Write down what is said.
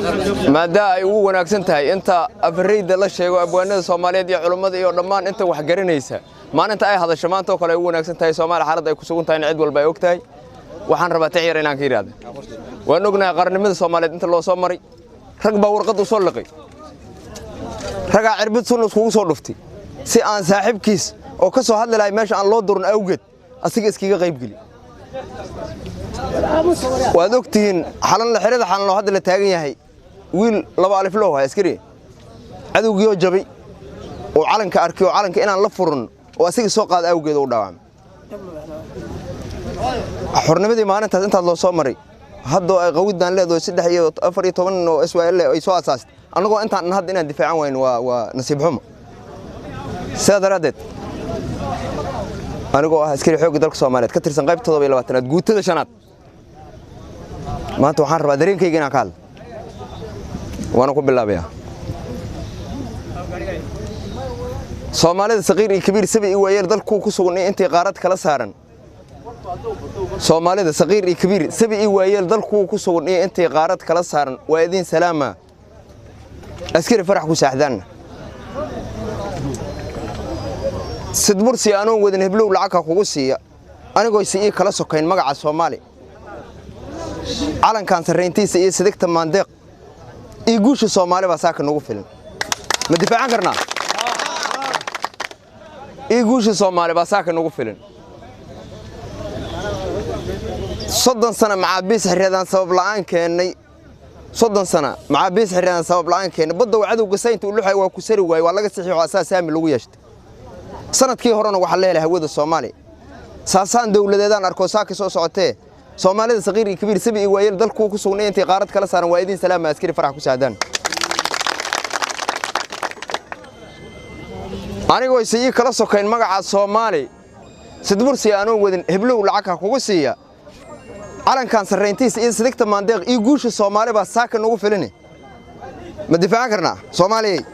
maadaama ay ugu wanaagsan tahay inta afareyda la sheego abwaanada Soomaaliyeed iyo culimada iyo dhammaan inta wax garanaysa maalinta ay hadasho maanta oo kale ugu wanaagsan tahay Soomaali xaalad ay ku sugan tahay cid walba ay ogtahay waxaan rabaa tixyar inaan ka yiraahdo waan ognahay qarnimada Soomaaliyeed inta loo soo maray rag baa warqad u soo liqay raga cirbad sun iskugu soo dhuftay si aan saaxiibkiis oo ka soo hadlay meesha aan loo durin awgeed asiga iskiga qayb gali waad ogtiin xalan la xirada xalan loo hadla taagan yahay wiil laba alif loo hay askari cadowgiyo jabay oo calanka arkiyo calanka inaan la furin oo asiga soo qaad awgeed u dhaawam xornimadii maalintaas inta loo soo maray hadda ay qawidaan leedahay 3 iyo 4 iyo 10 oo Israa'iil ay soo asaastay anagoo intaan hadda inaan difaacan wayno waa nasiib xumo sadaradeed anigoo ah askari xoog dalka Soomaaliyeed ka tirsan qayb 27aad guutada shanaad maanta waxaan rabaa dareenkayga inaan ka hadlo waana ku bilaabayaa Soomaalida saqiir iyo kabiir sabi iyo waayeel dalku ku sugan intii qaarad kala saaran Soomaalida saqiir iyo kabiir sabi iyo waayeel dalku ku sugan intii qaarad kala saaran waa idin salaama askari farax ku saaxdaan sidbursi aanu wadan heblow lacag kugu siiya anigoo si kala sokayn magaca Soomaali calankan sareyntiisa iyo sidagta maandeeq iyo guusha Soomaali baa saaka nagu filan ma difaacan karnaa iyo guusha Soomaali baa saaka nagu filan 30 sano macaabiis xiriyadaan sabab la'aan keenay 30 sano macaabiis xiriyadaan sabab la'aan keenay badda cadawga saynta u luxay waa ku sari waay waa laga saxiixo asaasami lagu yeeshtay sanadkii horena waxa la helay hawada Soomaali saasaan dawladeedaan arko saaka soo socotee Soomaalida saqiir iyo kabiir sabi iyo waayeel dalku ku sugnay intii qaarad kala saaran waa idin salaam askari farax ku saadaan anigoo si kala sokayn magaca Soomaali sidbursi aanu wadan heblow lacag kugu siiya calankan sareyntiisa iyo sidagta maandeeq iyo guusha Soomaali baa saaka nagu filan ma difaacan karnaa Soomaaliyeed